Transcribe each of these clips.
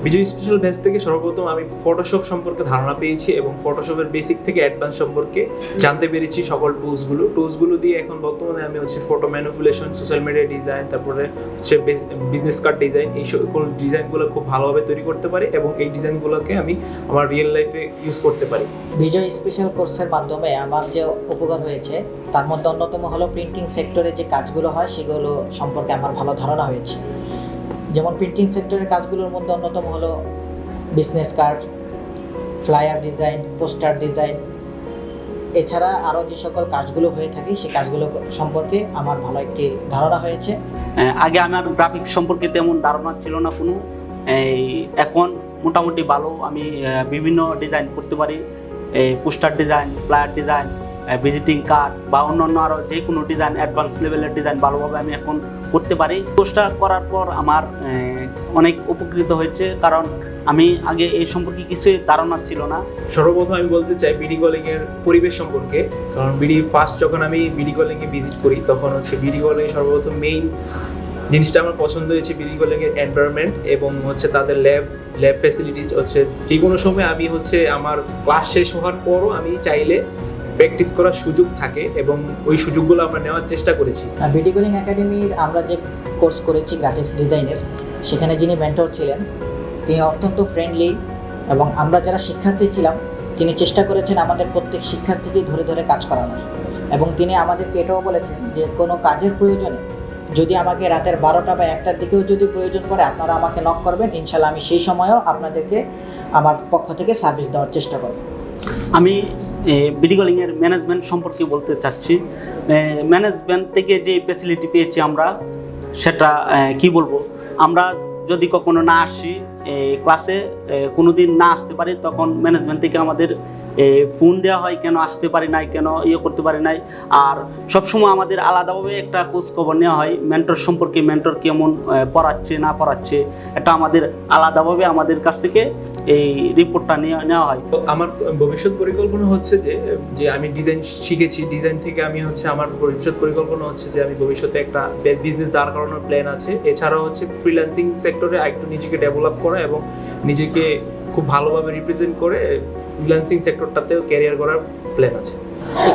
বিজয় special batch থেকে সর্বপ্রথম আমি ফটোশপ সম্পর্কে ধারণা পেয়েছি এবং ফটোশপের বেসিক থেকে অ্যাডভান্স সম্পর্কে জানতে পেরেছি সকল টুলসগুলো দিয়ে এখন বর্তমানে আমি photo manipulation, social media design, তারপরে বিজনেস কার্ড ডিজাইন, এই সকল ডিজাইনগুলো খুব ভালোভাবে তৈরি করতে পারি এবং এই ডিজাইনগুলোকে আমি আমার রিয়েল লাইফে ইউজ করতে পারি। বিজয় স্পেশাল কোর্সের মাধ্যমে আমার যে উপকার হয়েছে তার মধ্যে অন্যতম হলো প্রিন্টিং সেক্টরে যে কাজগুলো হয় সেগুলো সম্পর্কে আমার ভালো ধারণা হয়েছে। যেমন প্রিন্টিং সেক্টরের কাজগুলোর মধ্যে অন্যতম হলো business card, flyer design, poster design, এছাড়া আরও যে সকল কাজগুলো হয়ে থাকে সেই কাজগুলো সম্পর্কে আমার ভালো একটি ধারণা হয়েছে। আগে আমার গ্রাফিক্স সম্পর্কে তেমন ধারণা ছিল না কোনো, এখন মোটামুটি ভালো আমি বিভিন্ন ডিজাইন করতে পারি, poster design, flyer design, visiting card বা অন্যান্য আরও যে কোনো ডিজাইন, অ্যাডভান্স লেভেলের ডিজাইন ভালোভাবে আমি এখন করতে পারি। কোর্সটা করার পর আমার অনেক উপকৃত হয়েছে, কারণ আমি আগে এই সম্পর্কে কিছুই ধারণা ছিল না। সর্বপ্রথম আমি বলতে চাই বিডি কলিংয়ের পরিবেশ সম্পর্কে, কারণ ফার্স্ট যখন আমি বিডি কলিংয়ে ভিজিট করি তখন বিডি কলিং সর্বপ্রথম মেইন জিনিসটা আমার পছন্দ হয়েছে বিডি কলিংয়ের এনভায়রনমেন্ট এবং তাদের ল্যাব ফ্যাসিলিটিস। যে কোনো সময় আমি আমার ক্লাস শেষ হওয়ার পরও আমি চাইলে প্র্যাকটিস করার সুযোগ থাকে এবং ওই সুযোগগুলো আমরা নেওয়ার চেষ্টা করেছি। বিডি কলিং একাডেমির আমরা যে কোর্স করেছি গ্রাফিক্স ডিজাইনের, সেখানে যিনি মেন্টর ছিলেন তিনি অত্যন্ত ফ্রেন্ডলি এবং আমরা যারা শিক্ষার্থী ছিলাম তিনি চেষ্টা করেছেন আমাদের প্রত্যেক শিক্ষার্থীকে ধরে ধরে কাজ করানোর, এবং তিনি আমাদেরকে এটাও বলেছেন যে কোনো কাজের প্রয়োজনে যদি আমাকে রাতের 12টা বা 1টার দিকেও যদি প্রয়োজন পড়ে আপনারা আমাকে নক করবেন, ইনশাল্লাহ আমি সেই সময়ও আপনাদেরকে আমার পক্ষ থেকে সার্ভিস দেওয়ার চেষ্টা করব। আমি বিডি কলিংয়ের ম্যানেজমেন্ট সম্পর্কে বলতে চাচ্ছি। ম্যানেজমেন্ট থেকে যে ফ্যাসিলিটি পেয়েছি আমরা, সেটা কি বলবো, আমরা যদি কখনো না আসি ক্লাসে, কোনো দিন না আসতে পারি, তখন ম্যানেজমেন্ট থেকে আমাদের ফোন দেওয়া হয় কেন আসতে পারি নাই, কেন করতে পারি নাই। আর সবসময় আমাদের আলাদাভাবে একটা খোঁজ খবর নেওয়া হয় মেন্টর সম্পর্কে, মেন্টর কেমন পড়াচ্ছে না পড়াচ্ছে, এটা আমাদের আলাদাভাবে আমাদের কাছ থেকে এই রিপোর্টটা নেওয়া হয়। তো আমার ভবিষ্যৎ পরিকল্পনা যে আমি ডিজাইন শিখেছি, ডিজাইন থেকে আমি আমার ভবিষ্যৎ পরিকল্পনা যে আমি ভবিষ্যতে একটা বিজনেস দাঁড় করানোর প্ল্যান আছে। এছাড়াও ফ্রিল্যান্সিং সেক্টরে একটু নিজেকে ডেভেলপ করা এবং নিজেকে খুব ভালোভাবে রিপ্রেজেন্ট করে ফ্রিল্যান্সিং সেক্টরটাতেও ক্যারিয়ার করার প্ল্যান আছে। এই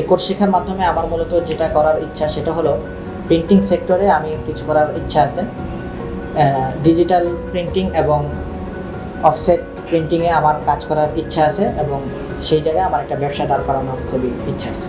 কোর্স শেখার মাধ্যমে আমার মূলত যেটা করার ইচ্ছা সেটা হলো প্রিন্টিং সেক্টরে আমি কিছু করার ইচ্ছা আছে। ডিজিটাল প্রিন্টিং এবং অফসেট প্রিন্টিংয়ে আমার কাজ করার ইচ্ছা আছে এবং সেই জায়গায় আমার একটা ব্যবসা দাঁড় করানোর খুবই ইচ্ছা আছে।